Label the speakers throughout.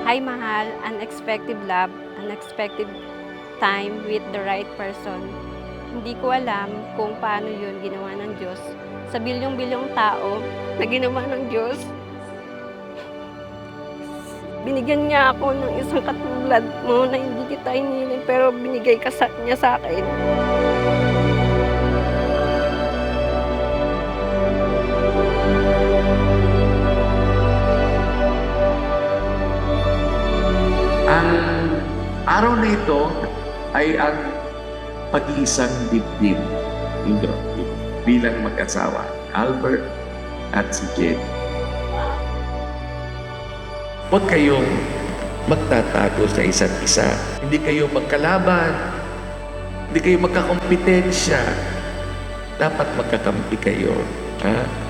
Speaker 1: Hi mahal, unexpected love, unexpected time with the right person. Hindi ko alam kung paano yun ginawa ng Diyos. Sa bilyong-bilyong tao na ginawa ng Diyos, binigyan niya ako ng isang katulad mo na hindi kita iniling pero binigay niya sa akin.
Speaker 2: Ang araw na ito ay ang pag-iisang dibdib ninyo bilang mag-asawa, Albert at si Jenny. Huwag kayong magtatago sa isa't isa. Hindi kayo magkalaban. Hindi kayo magkakompetensya. Dapat magkakampi kayo. Ha?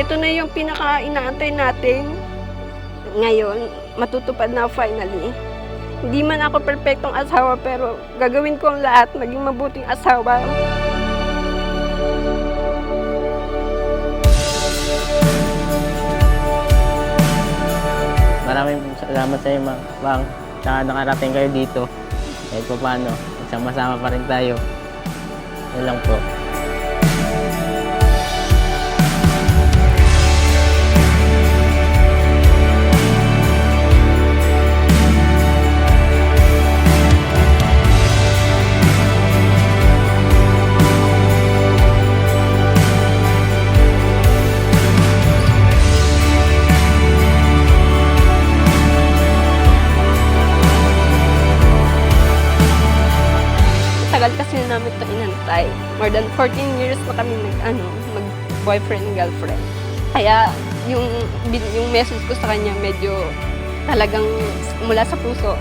Speaker 1: Ito na yung pinaka-inaantay natin. Ngayon, matutupad na finally. Hindi man ako perpektong asawa pero gagawin ko ang lahat maging mabuting asawa.
Speaker 3: Maraming salamat sa iyo, Bang. Tsaka nakarating kayo dito. Kahit pa paano, magsama-sama pa rin tayo. Yun lang po.
Speaker 1: Tagal kasi namin ito inantay. More than 14 years na kami mag-boyfriend and girlfriend. Kaya yung message ko sa kanya medyo talagang mula sa puso.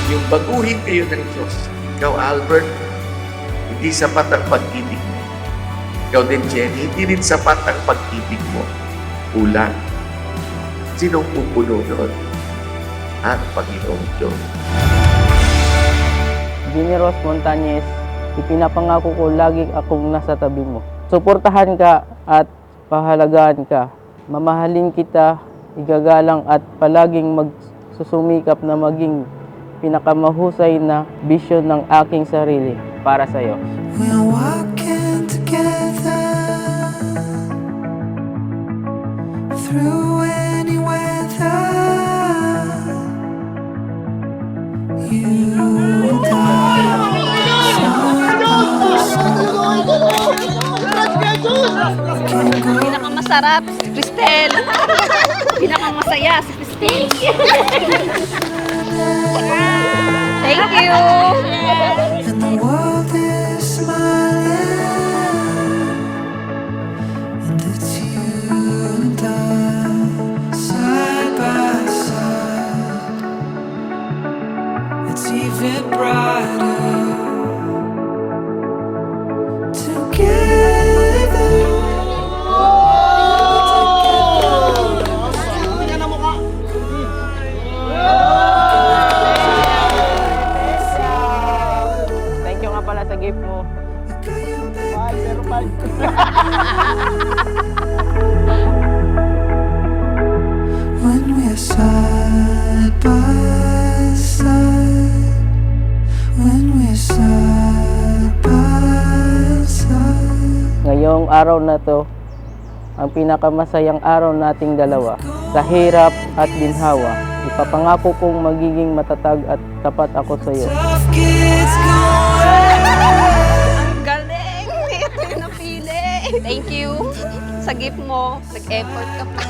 Speaker 2: Yung baguhin kayo ng Diyos. Ikaw, Albert, hindi sapat ang pag-ibig mo. Ikaw din, Jenny, hindi rin sapat ang pag-ibig mo. Kulang. Sinong pupuno doon? Ang Panginoong Diyos.
Speaker 3: Jenny Rose Montañez, ipinapangako ko lagi akong nasa tabi mo. Suportahan ka at pahalagaan ka. Mamahalin kita, igagalang at palaging magsusumikap na maging pinakamahusay na bisyon ng aking sarili para sa iyo.
Speaker 4: We're walking together through any weather. You and
Speaker 1: Pinakamasarap si Cristel. Pinakamasaya si Cristel. Thank you.
Speaker 4: and the world is smiling, and it's you and I side by side. It's even brighter together.
Speaker 3: Thank you nga pala sa gift mo.
Speaker 4: When we're side by side, when we're side by side.
Speaker 3: Ngayong araw na to, ang pinakamasayang araw nating dalawa. Sa hirap at ginhawa, ipapangako kong magiging matatag at tapat ako sa iyo.
Speaker 4: Tough kids going.
Speaker 1: Ang galing! Ito yung napili. Thank you sa gift mo. Nag-effort ka pa.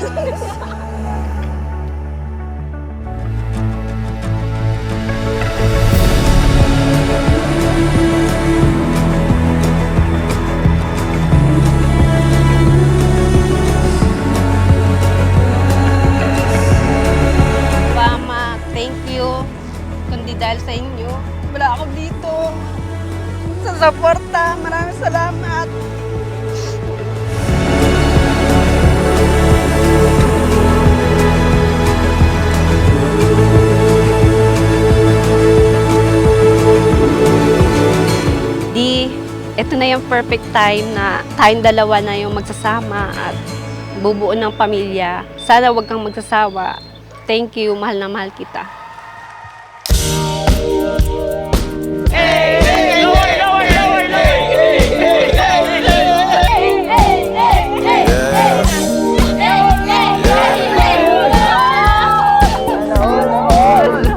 Speaker 1: Mama, thank you. Kundi dahil sa inyo, wala ako dito. Sa suporta. Maraming salamat. Di, ito na yung perfect time na tayong dalawa na yung magsasama at bubuo ng pamilya. Sana wag kang magsasawa. Thank you, mahal na mahal kita.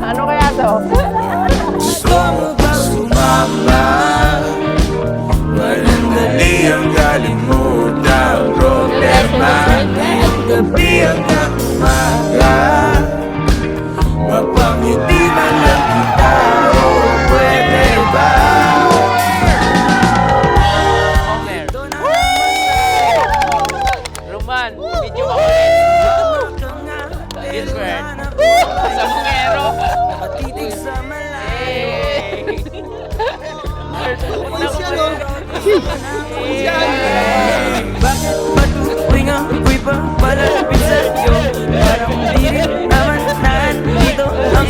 Speaker 3: Ano kaya to?
Speaker 4: Gusto mo ba sumama? Walang dali ang kalimutan ang problema. Gabi hanggang umaga, mapangiti man lang kita. O pwede ba?
Speaker 3: Roman, video ka ulit. Gilbert. Sa Mungero.
Speaker 4: Patitig sa malayo. Bakit ba tuwing ako'y papalapit sa'yo? Parang di rin naman nandito ang